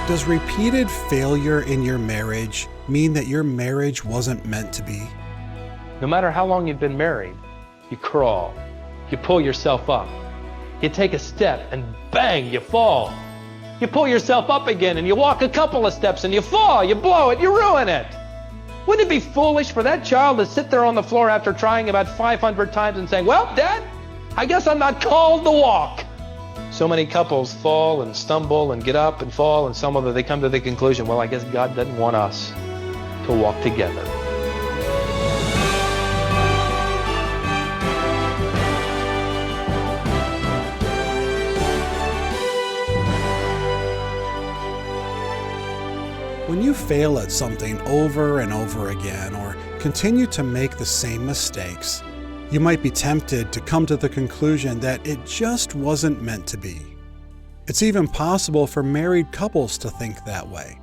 Does repeated failure in your marriage mean that your marriage wasn't meant to be? No matter how long you've been married, you crawl, you pull yourself up. You take a step and bang, you fall. You pull yourself up again and you walk a couple of steps and you fall, you blow it, you ruin it. Wouldn't it be foolish for that child to sit there on the floor after trying about 500 times and saying, well, Dad, I guess I'm not called to walk? So many couples fall and stumble and get up and fall, and some of them, they come to the conclusion, well, I guess God doesn't want us to walk together. When you fail at something over and over again, or continue to make the same mistakes, you might be tempted to come to the conclusion that it just wasn't meant to be. It's even possible for married couples to think that way.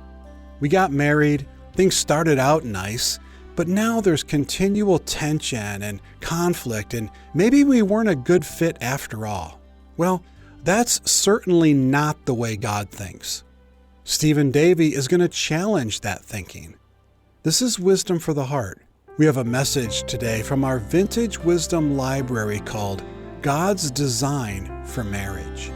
We got married, things started out nice, but now there's continual tension and conflict, and maybe we weren't a good fit after all. Well, that's certainly not the way God thinks. Stephen Davey is going to challenge that thinking. This is Wisdom for the Heart. We have a message today from our Vintage Wisdom Library called God's Design for Marriage.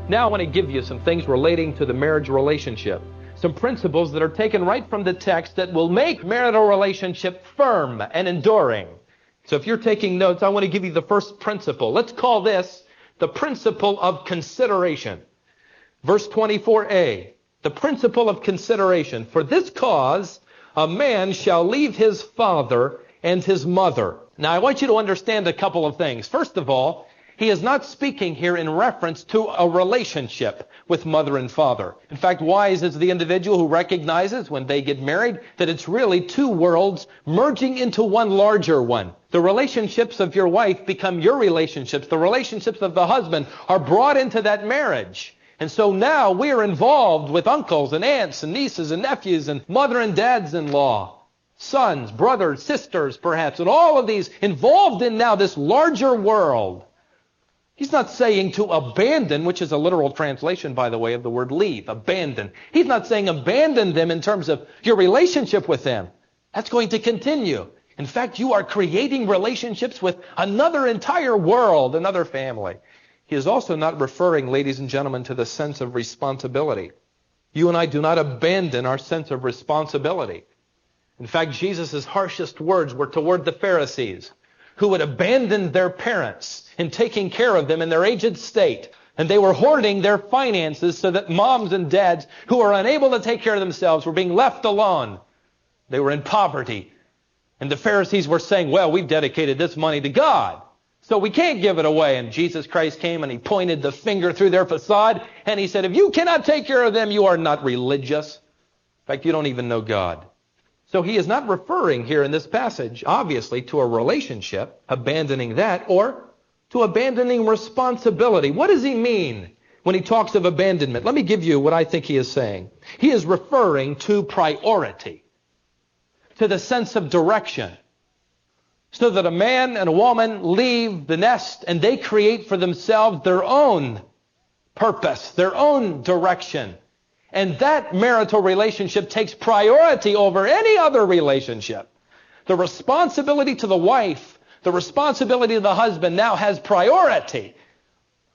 Now I want to give you some things relating to the marriage relationship. Some principles that are taken right from the text that will make marital relationship firm and enduring. So if you're taking notes, I want to give you the first principle. Let's call this the principle of consideration. Verse 24a, the principle of consideration. For this cause, a man shall leave his father and his mother. Now, I want you to understand a couple of things. First of all, he is not speaking here in reference to a relationship with mother and father. In fact, wise is the individual who recognizes when they get married that it's really two worlds merging into one larger one. The relationships of your wife become your relationships. The relationships of the husband are brought into that marriage. And so now we are involved with uncles and aunts and nieces and nephews and mother and dads-in-law, sons, brothers, sisters perhaps, and all of these involved in now this larger world. He's not saying to abandon, which is a literal translation, by the way, of the word leave, abandon. He's not saying abandon them in terms of your relationship with them. That's going to continue. In fact, you are creating relationships with another entire world, another family. He is also not referring, ladies and gentlemen, to the sense of responsibility. You and I do not abandon our sense of responsibility. In fact, Jesus' harshest words were toward the Pharisees, who had abandoned their parents in taking care of them in their aged state. And they were hoarding their finances so that moms and dads who were unable to take care of themselves were being left alone. They were in poverty. And the Pharisees were saying, well, we've dedicated this money to God, so we can't give it away. And Jesus Christ came and he pointed the finger through their facade and he said, if you cannot take care of them, you are not religious. In fact, you don't even know God. So he is not referring here in this passage, obviously, to a relationship, abandoning that, or to abandoning responsibility. What does he mean when he talks of abandonment? Let me give you what I think he is saying. He is referring to priority, to the sense of direction. So that a man and a woman leave the nest and they create for themselves their own purpose, their own direction. And that marital relationship takes priority over any other relationship. The responsibility to the wife, the responsibility to the husband now has priority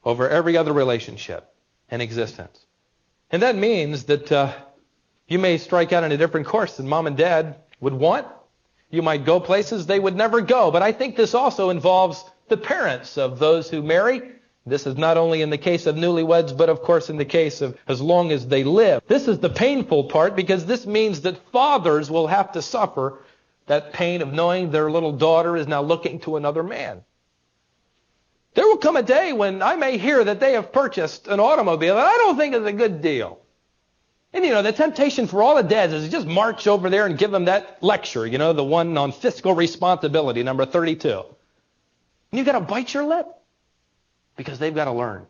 over every other relationship in existence. And that means that you may strike out on a different course than mom and dad would want. You might go places they would never go. But I think this also involves the parents of those who marry. This is not only in the case of newlyweds, but of course in the case of as long as they live. This is the painful part because this means that fathers will have to suffer that pain of knowing their little daughter is now looking to another man. There will come a day when I may hear that they have purchased an automobile that I don't think is a good deal. And, the temptation for all the dads is to just march over there and give them that lecture, the one on fiscal responsibility, number 32. And you've got to bite your lip because they've got to learn.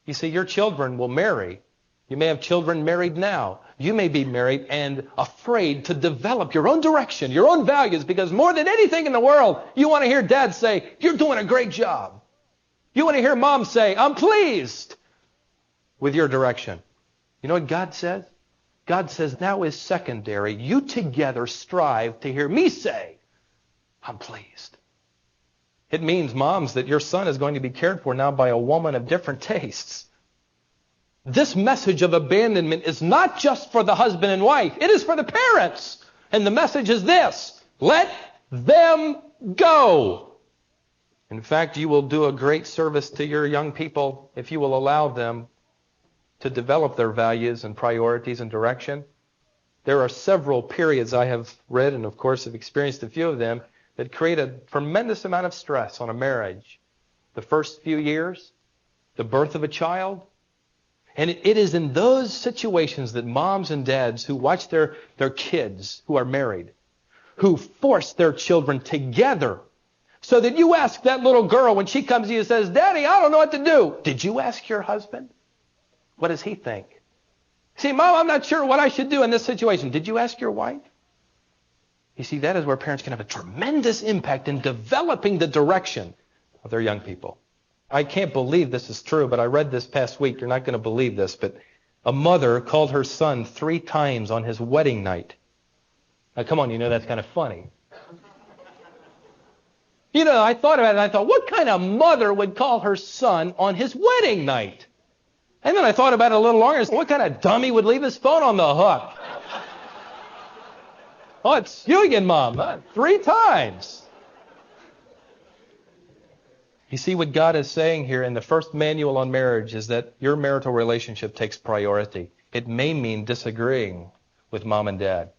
You see, your children will marry You may have children married now. You may be married and afraid to develop your own direction, your own values, because more than anything in the world, you want to hear dad say, you're doing a great job. You want to hear mom say, I'm pleased with your direction. You know what God says? God says, now is secondary. You together strive to hear me say, I'm pleased. It means, moms, that your son is going to be cared for now by a woman of different tastes. This message of abandonment is not just for the husband and wife. It is for the parents. And the message is this: let them go. In fact, you will do a great service to your young people if you will allow them to develop their values and priorities and direction. There are several periods I have read and, of course, have experienced a few of them that create a tremendous amount of stress on a marriage. The first few years, the birth of a child. And it is in those situations that moms and dads who watch their kids who are married, who force their children together, so that you ask that little girl when she comes to you and says, Daddy, I don't know what to do. Did you ask your husband? What does he think? See, Mom, I'm not sure what I should do in this situation. Did you ask your wife? You see, that is where parents can have a tremendous impact in developing the direction of their young people. I can't believe this is true, but I read this past week. You're not going to believe this, but a mother called her son 3 times on his wedding night. Now, come on, you know that's kind of funny. You know, I thought about it, and I thought, what kind of mother would call her son on his wedding night? And then I thought about it a little longer. What kind of dummy would leave his phone on the hook? Oh, it's you again, Mom. 3 times. You see, what God is saying here in the first manual on marriage is that your marital relationship takes priority. It may mean disagreeing with mom and dad.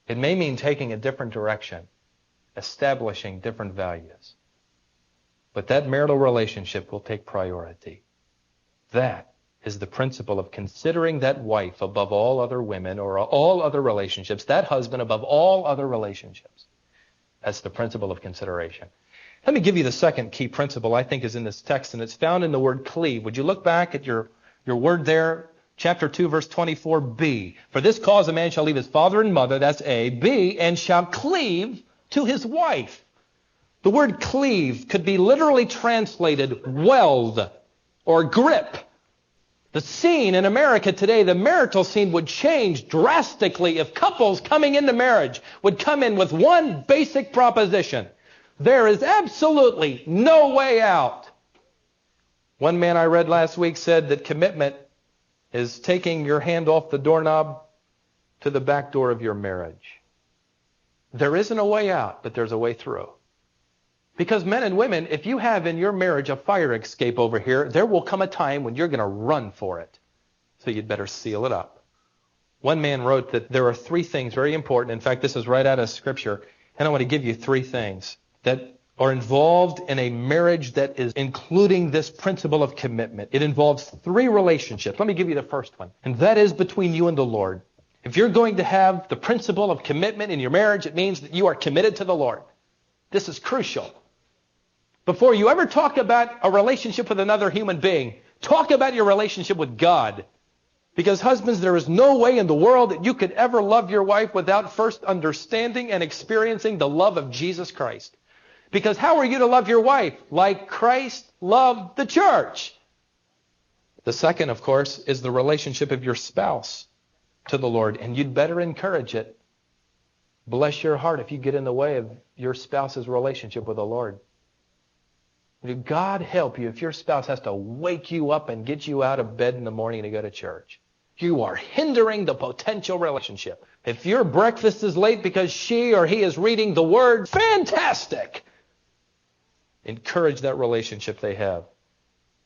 It may mean taking a different direction, establishing different values. But that marital relationship will take priority. That is the principle of considering that wife above all other women or all other relationships, that husband above all other relationships. That's the principle of consideration. Let me give you the second key principle I think is in this text, and it's found in the word cleave. Would you look back at your word there? Chapter 2, verse 24b. For this cause a man shall leave his father and mother, that's A. B, and shall cleave to his wife. The word cleave could be literally translated weld or grip. The scene in America today, the marital scene, would change drastically if couples coming into marriage would come in with one basic proposition. There is absolutely no way out. One man I read last week said that commitment is taking your hand off the doorknob to the back door of your marriage. There isn't a way out, but there's a way through. Because men and women, if you have in your marriage a fire escape over here, there will come a time when you're going to run for it. So you'd better seal it up. One man wrote that there are 3 things very important. In fact, this is right out of Scripture. And I want to give you 3 things that are involved in a marriage that is including this principle of commitment. It involves 3 relationships. Let me give you the first one. And that is between you and the Lord. If you're going to have the principle of commitment in your marriage, it means that you are committed to the Lord. This is crucial. Before you ever talk about a relationship with another human being, talk about your relationship with God. Because husbands, there is no way in the world that you could ever love your wife without first understanding and experiencing the love of Jesus Christ. Because how are you to love your wife? Like Christ loved the church. The second, of course, is the relationship of your spouse to the Lord. And you'd better encourage it. Bless your heart if you get in the way of your spouse's relationship with the Lord. God help you if your spouse has to wake you up and get you out of bed in the morning to go to church. You are hindering the potential relationship. If your breakfast is late because she or he is reading the Word, fantastic. Encourage that relationship they have.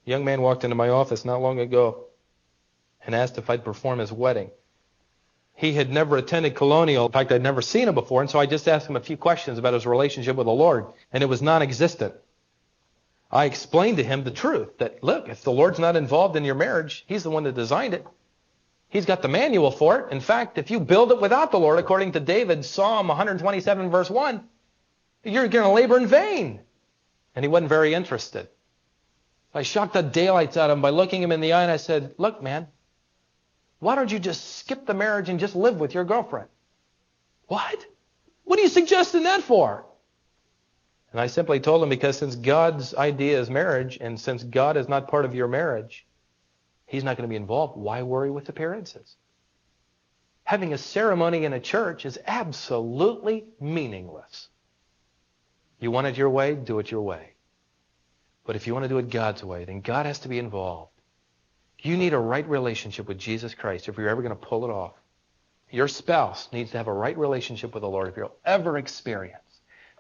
A young man walked into my office not long ago and asked if I'd perform his wedding. He had never attended Colonial. In fact, I'd never seen him before, and so I just asked him a few questions about his relationship with the Lord, and it was non-existent. I explained to him the truth, that, look, if the Lord's not involved in your marriage, He's the one that designed it. He's got the manual for it. In fact, if you build it without the Lord, according to David, Psalm 127, verse 1, you're going to labor in vain. And he wasn't very interested. I shocked the daylights out of him by looking him in the eye, and I said, look, man, Why don't you just skip the marriage and just live with your girlfriend? What? What are you suggesting that for? And I simply told him, because since God's idea is marriage, and since God is not part of your marriage, He's not going to be involved. Why worry with appearances? Having a ceremony in a church is absolutely meaningless. You want it your way, do it your way. But if you want to do it God's way, then God has to be involved. You need a right relationship with Jesus Christ if you're ever going to pull it off. Your spouse needs to have a right relationship with the Lord if you'll ever experience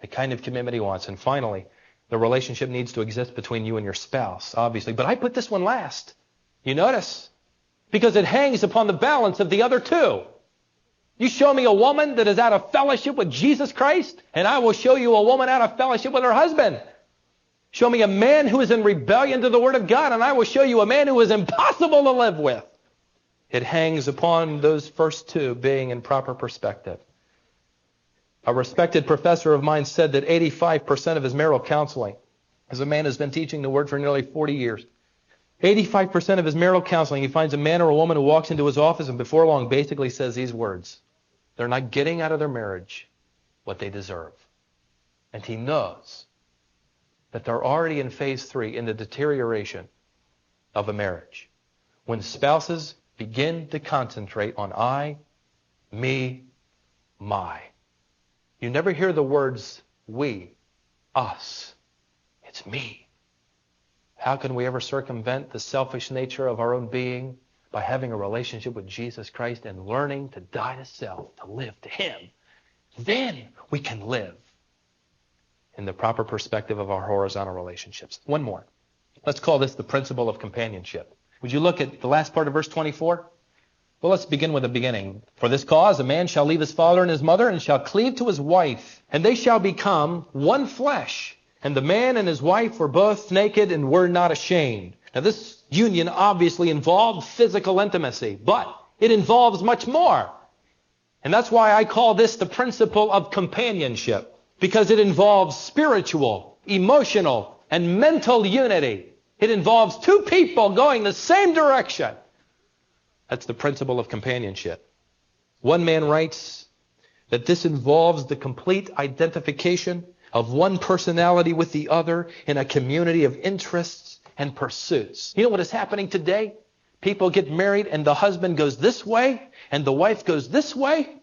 the kind of commitment He wants. And finally, the relationship needs to exist between you and your spouse, obviously. But I put this one last. You notice? Because it hangs upon the balance of the other two. You show me a woman that is out of fellowship with Jesus Christ, and I will show you a woman out of fellowship with her husband. Show me a man who is in rebellion to the Word of God, and I will show you a man who is impossible to live with. It hangs upon those first two being in proper perspective. A respected professor of mine said that 85% of his marital counseling, as a man who's been teaching the Word for nearly 40 years, 85% of his marital counseling, he finds a man or a woman who walks into his office and before long basically says these words: they're not getting out of their marriage what they deserve. And he knows that they're already in phase 3 in the deterioration of a marriage. When spouses begin to concentrate on I, me, my. You never hear the words we, us. It's me. How can we ever circumvent the selfish nature of our own being? By having a relationship with Jesus Christ and learning to die to self, to live to Him. Then we can live in the proper perspective of our horizontal relationships. One more. Let's call this the principle of companionship. Would you look at the last part of verse 24? Well, let's begin with the beginning. For this cause, a man shall leave his father and his mother and shall cleave to his wife, and they shall become one flesh. And the man and his wife were both naked and were not ashamed. Now, this union obviously involved physical intimacy, but it involves much more. And that's why I call this the principle of companionship, because it involves spiritual, emotional, and mental unity. It involves two people going the same direction. That's the principle of companionship. One man writes that this involves the complete identification of one personality with the other in a community of interests and pursuits. You know what is happening today? People get married and the husband goes this way and the wife goes this way.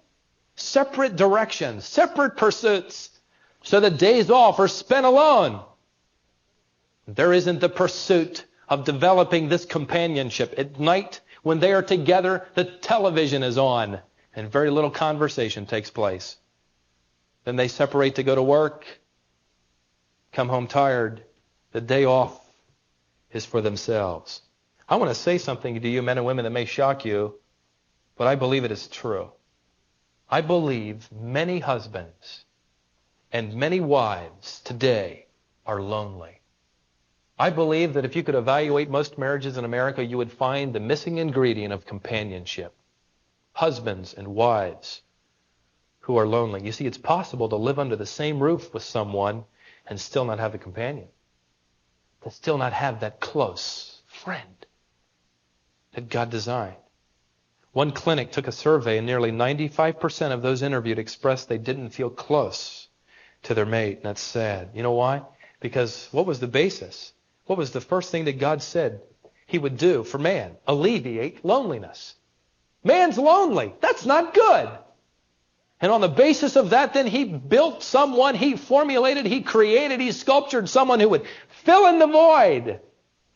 Separate directions, separate pursuits. So the days off are spent alone. There isn't the pursuit of developing this companionship. At night, when they are together, the television is on and very little conversation takes place. Then they separate to go to work, come home tired. The day off is for themselves. I want to say something to you men and women that may shock you, but I believe it is true. I believe many husbands and many wives today are lonely. I believe that if you could evaluate most marriages in America, you would find the missing ingredient of companionship. Husbands and wives who are lonely. You see, it's possible to live under the same roof with someone and still not have a companion. To still not have that close friend that God designed. One clinic took a survey and nearly 95% of those interviewed expressed they didn't feel close to their mate. And that's sad. You know why? Because what was the basis? What was the first thing that God said He would do for man? Alleviate loneliness. Man's lonely. That's not good. And on the basis of that, then He built someone, He formulated, He created, He sculptured someone who would fill in the void,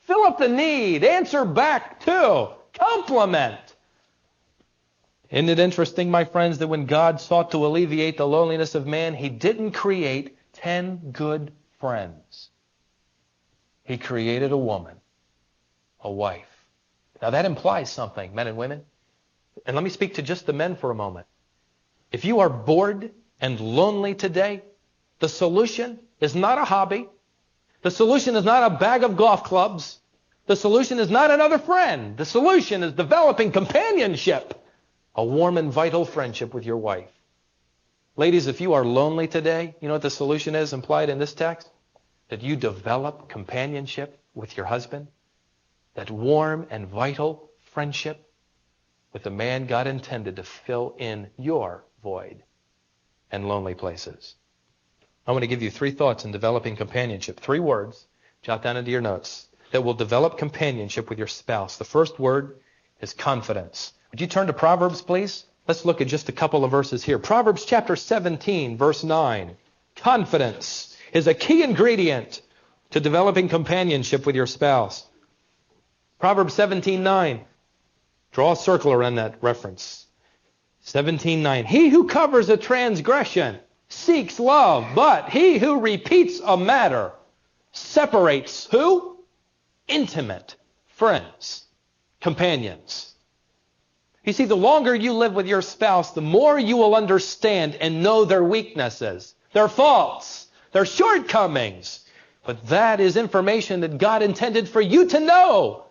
fill up the need, answer back to, complement. Isn't it interesting, my friends, that when God sought to alleviate the loneliness of man, He didn't create 10 good friends. He created a woman, a wife. Now that implies something, men and women. And let me speak to just the men for a moment. If you are bored and lonely today, the solution is not a hobby. The solution is not a bag of golf clubs. The solution is not another friend. The solution is developing companionship, a warm and vital friendship with your wife. Ladies, if you are lonely today, you know what the solution is implied in this text? That you develop companionship with your husband, that warm and vital friendship with the man God intended to fill in your void and lonely places. I want to give you 3 thoughts in developing companionship. 3 words, jot down into your notes, that will develop companionship with your spouse. The first word is confidence. Would you turn to Proverbs, please? Let's look at just a couple of verses here. Proverbs chapter 17, verse 9. Confidence is a key ingredient to developing companionship with your spouse. Proverbs 17:9. Draw a circle around that reference. 17:9. He who covers a transgression seeks love, but he who repeats a matter separates who? Intimate friends, companions. You see, the longer you live with your spouse, the more you will understand and know their weaknesses, their faults, their shortcomings. But that is information that God intended for you to know.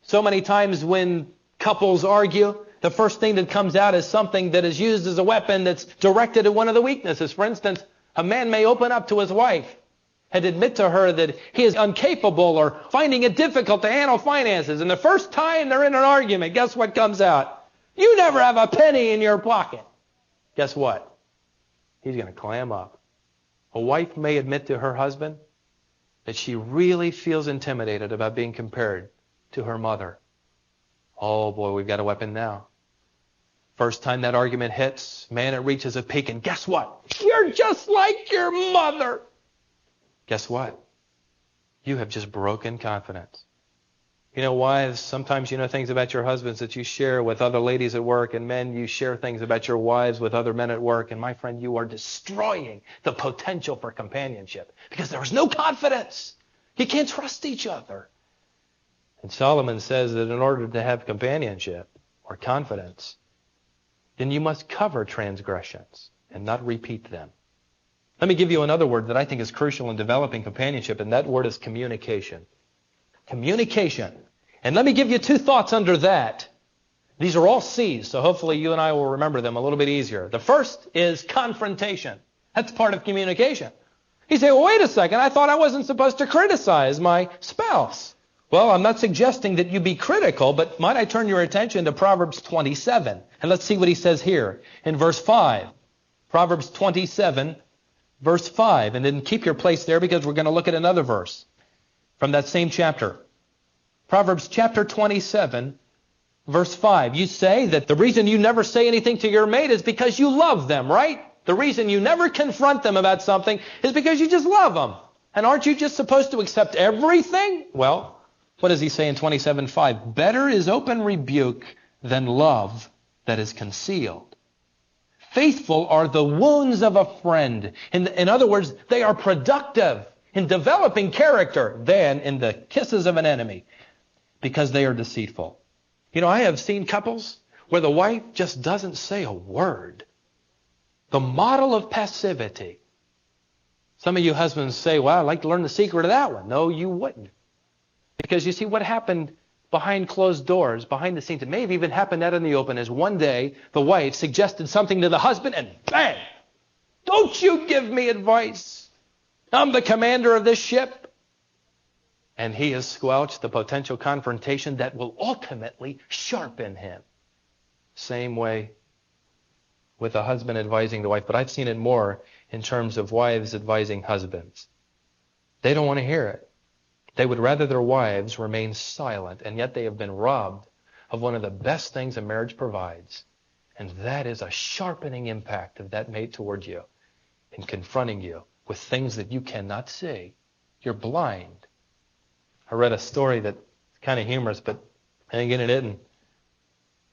So many times when couples argue, the first thing that comes out is something that is used as a weapon that's directed at one of the weaknesses. For instance, a man may open up to his wife and admit to her that he is incapable or finding it difficult to handle finances. And the first time they're in an argument, guess what comes out? You never have a penny in your pocket. Guess what? He's going to clam up. A wife may admit to her husband that she really feels intimidated about being compared to her mother. Oh boy, we've got a weapon now. First time that argument hits, man, it reaches a peak, and guess what? You're just like your mother. Guess what? You have just broken confidence. You know, wives, sometimes you know things about your husbands that you share with other ladies at work, and men, you share things about your wives with other men at work, and my friend, you are destroying the potential for companionship because there is no confidence. You can't trust each other. And Solomon says that in order to have companionship or confidence, then you must cover transgressions and not repeat them. Let me give you another word that I think is crucial in developing companionship, and that word is communication. Communication. And let me give you 2 thoughts under that. These are all C's, so hopefully you and I will remember them a little bit easier. The first is confrontation. That's part of communication. You say, well, wait a second, I thought I wasn't supposed to criticize my spouse. Well, I'm not suggesting that you be critical, but might I turn your attention to Proverbs 27? And let's see what he says here in verse 5. Proverbs 27, verse 5. And then keep your place there because we're going to look at another verse from that same chapter. Proverbs chapter 27, verse 5. You say that the reason you never say anything to your mate is because you love them, right? The reason you never confront them about something is because you just love them. And aren't you just supposed to accept everything? Well, what does he say in 27:5? Better is open rebuke than love that is concealed. Faithful are the wounds of a friend. In other words, they are productive in developing character than in the kisses of an enemy because they are deceitful. You know, I have seen couples where the wife just doesn't say a word. The model of passivity. Some of you husbands say, well, I'd like to learn the secret of that one. No, you wouldn't. Because you see what happened behind closed doors, behind the scenes, it may have even happened out in the open, is one day the wife suggested something to the husband and bang! Don't you give me advice. I'm the commander of this ship. And he has squelched the potential confrontation that will ultimately sharpen him. Same way with a husband advising the wife, but I've seen it more in terms of wives advising husbands. They don't want to hear it. They would rather their wives remain silent, and yet they have been robbed of one of the best things a marriage provides, and that is a sharpening impact of that mate toward you in confronting you with things that you cannot see. You're blind. I read a story that's kind of humorous, but hang in it. And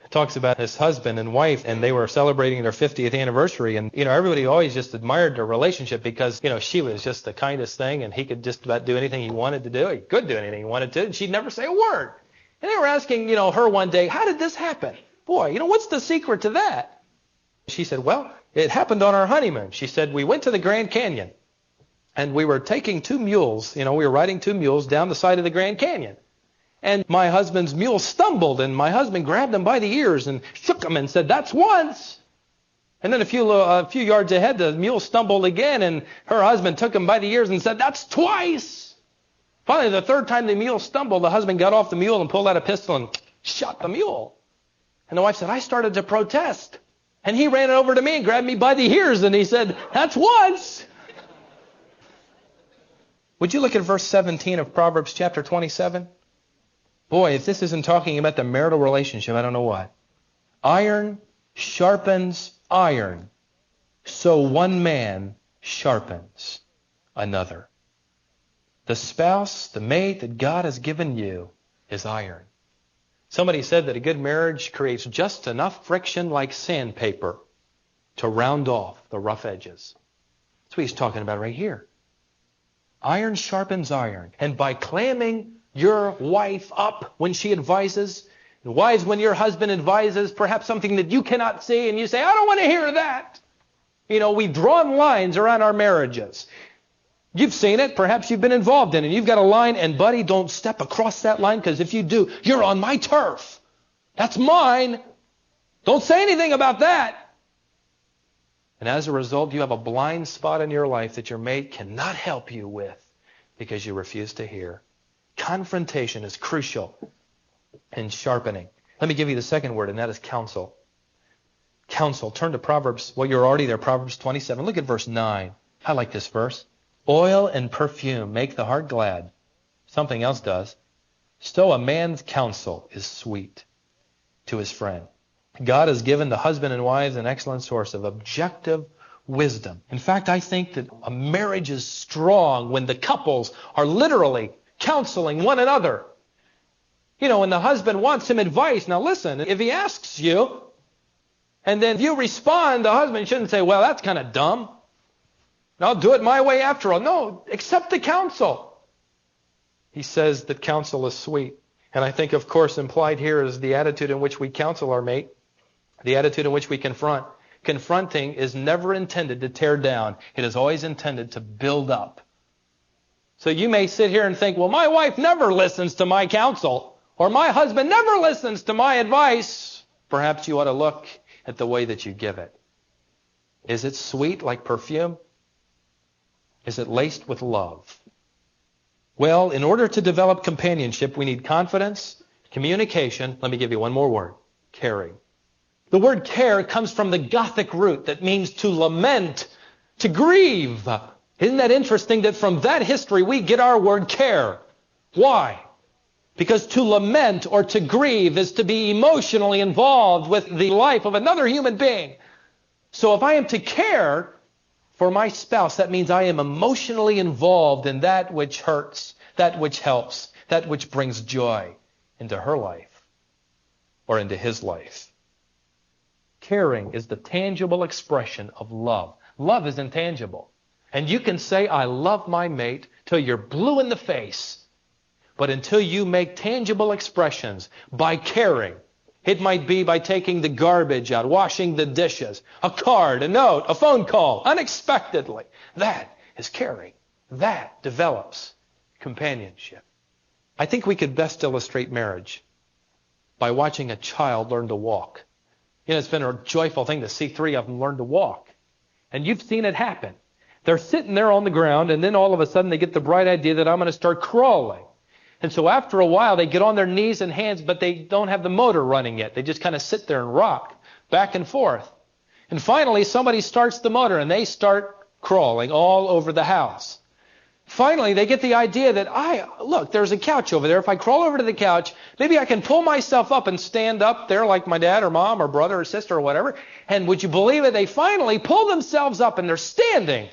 it talks about his husband and wife, and they were celebrating their 50th anniversary. And, everybody always just admired their relationship because, she was just the kindest thing, and he could just about do anything he wanted to do. He could do anything he wanted to, and she'd never say a word. And they were asking, her one day, how did this happen? Boy, what's the secret to that? She said, well, it happened on our honeymoon. She said, we went to the Grand Canyon, and we were taking 2 mules. We were riding 2 mules down the side of the Grand Canyon. And my husband's mule stumbled, and my husband grabbed him by the ears and shook him and said, that's once. And then a few yards ahead, the mule stumbled again, and her husband took him by the ears and said, that's twice. Finally, the 3rd time the mule stumbled, the husband got off the mule and pulled out a pistol and shot the mule. And the wife said, I started to protest. And he ran over to me and grabbed me by the ears and he said, that's once. Would you look at verse 17 of Proverbs chapter 27? Boy, if this isn't talking about the marital relationship, I don't know what. Iron sharpens iron, so one man sharpens another. The spouse, the mate that God has given you is iron. Somebody said that a good marriage creates just enough friction like sandpaper to round off the rough edges. That's what he's talking about right here. Iron sharpens iron. And by clamming your wife up when she advises, and wives, when your husband advises perhaps something that you cannot see, and you say, I don't want to hear that. You know, we've drawn lines around our marriages. You've seen it. Perhaps you've been involved in it. You've got a line, and buddy, don't step across that line, because if you do, you're on my turf. That's mine. Don't say anything about that. And as a result, you have a blind spot in your life that your mate cannot help you with because you refuse to hear. Confrontation is crucial in sharpening. Let me give you the second word, and that is counsel. Counsel. Turn to Proverbs. Well, you're already there. Proverbs 27. Look at verse 9. I like this verse. Oil and perfume make the heart glad. Something else does. So a man's counsel is sweet to his friend. God has given the husband and wives an excellent source of objective wisdom. In fact, I think that a marriage is strong when the couples are literally counseling one another. You know, when the husband wants some advice, now listen, if he asks you, and then you respond, the husband shouldn't say, well, that's kind of dumb. I'll do it my way after all. No, accept the counsel. He says that counsel is sweet. And I think, of course, implied here is the attitude in which we counsel our mate, the attitude in which we confront. Confronting is never intended to tear down. It is always intended to build up. So you may sit here and think, well, my wife never listens to my counsel, or my husband never listens to my advice. Perhaps you ought to look at the way that you give it. Is it sweet like perfume? Is it laced with love? Well, in order to develop companionship, we need confidence, communication. Let me give you one more word. Caring. The word care comes from the Gothic root that means to lament, to grieve. Isn't that interesting that from that history we get our word care? Why? Because to lament or to grieve is to be emotionally involved with the life of another human being. So if I am to care for my spouse, that means I am emotionally involved in that which hurts, that which helps, that which brings joy into her life or into his life. Caring is the tangible expression of love. Love is intangible. And you can say, I love my mate till you're blue in the face. But until you make tangible expressions by caring, it might be by taking the garbage out, washing the dishes, a card, a note, a phone call, unexpectedly. That is caring. That develops companionship. I think we could best illustrate marriage by watching a child learn to walk. You know, it's been a joyful thing to see 3 of them learn to walk. And you've seen it happen. They're sitting there on the ground, and then all of a sudden they get the bright idea that I'm going to start crawling. And so after a while, they get on their knees and hands, but they don't have the motor running yet. They just kind of sit there and rock back and forth. And finally, somebody starts the motor, and they start crawling all over the house. Finally, they get the idea that, look, there's a couch over there. If I crawl over to the couch, maybe I can pull myself up and stand up there like my dad or mom or brother or sister or whatever. And would you believe it? They finally pull themselves up, and they're standing.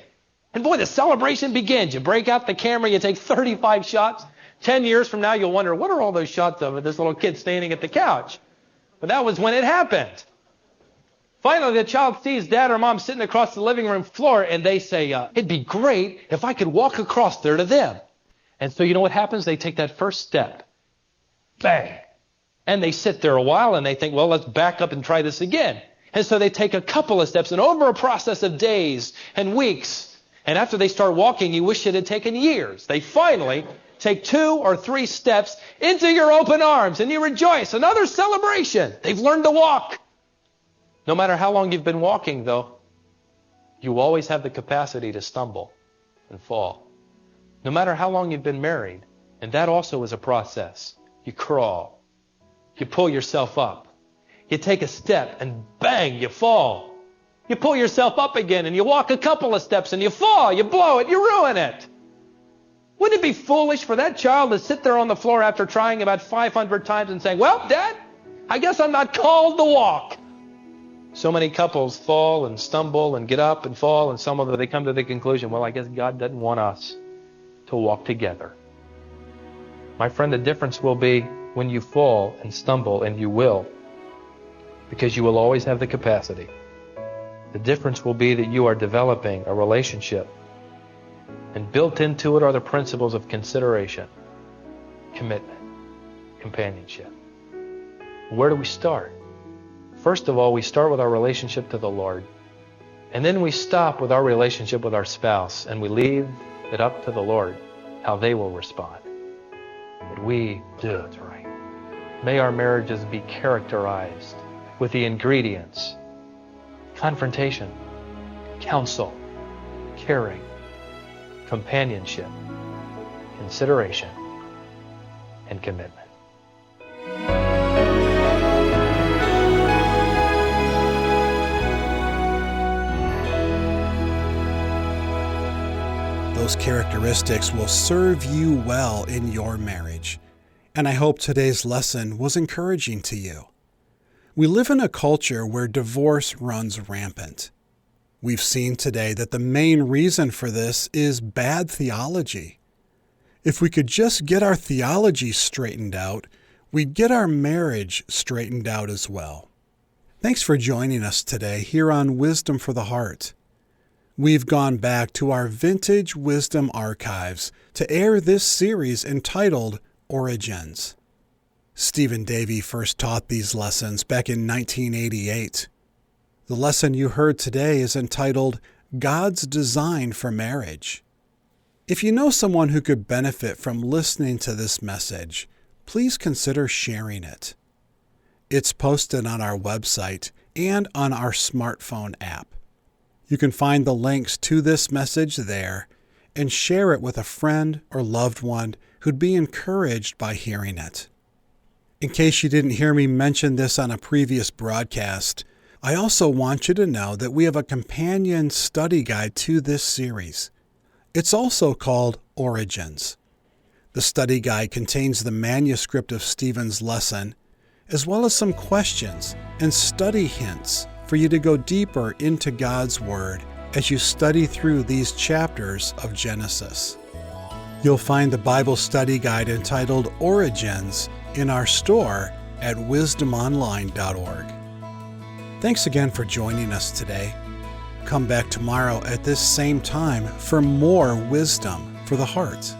And boy, the celebration begins. You break out the camera, you take 35 shots. 10 years from now, you'll wonder, what are all those shots of this little kid standing at the couch? But that was when it happened. Finally, the child sees dad or mom sitting across the living room floor, and they say, it'd be great if I could walk across there to them. And so you know what happens? They take that first step. Bang. And they sit there a while, and they think, well, let's back up and try this again. And so they take a couple of steps, and over a process of days and weeks, and after they start walking, you wish it had taken years. They finally take 2 or 3 steps into your open arms, and you rejoice. Another celebration. They've learned to walk. No matter how long you've been walking, though, you always have the capacity to stumble and fall. No matter how long you've been married, and that also is a process. You crawl. You pull yourself up. You take a step and bang, you fall. You pull yourself up again and you walk a couple of steps and you fall, you blow it, you ruin it. Wouldn't it be foolish for that child to sit there on the floor after trying about 500 times and saying, well, Dad, I guess I'm not called to walk? So many couples fall and stumble and get up and fall, and some of them, they come to the conclusion, well, I guess God doesn't want us to walk together. My friend, the difference will be when you fall and stumble, and you will, because you will always have the capacity. The difference will be that you are developing a relationship, and built into it are the principles of consideration, commitment, companionship. Where do we start? First of all, we start with our relationship to the Lord. And then we stop with our relationship with our spouse, and we leave it up to the Lord how they will respond. But we do it right. May our marriages be characterized with the ingredients: confrontation, counsel, caring, companionship, consideration, and commitment. Those characteristics will serve you well in your marriage. And I hope today's lesson was encouraging to you. We live in a culture where divorce runs rampant. We've seen today that the main reason for this is bad theology. If we could just get our theology straightened out, we'd get our marriage straightened out as well. Thanks for joining us today here on Wisdom for the Heart. We've gone back to our vintage wisdom archives to air this series entitled Origins. Stephen Davey first taught these lessons back in 1988. The lesson you heard today is entitled God's Design for Marriage. If you know someone who could benefit from listening to this message, please consider sharing it. It's posted on our website and on our smartphone app. You can find the links to this message there and share it with a friend or loved one who'd be encouraged by hearing it. In case you didn't hear me mention this on a previous broadcast, I also want you to know that we have a companion study guide to this series. It's also called Origins. The study guide contains the manuscript of Stephen's lesson, as well as some questions and study hints for you to go deeper into God's Word as you study through these chapters of Genesis. You'll find the Bible study guide entitled Origins in our store at wisdomonline.org. Thanks again for joining us today. Come back tomorrow at this same time for more wisdom for the heart.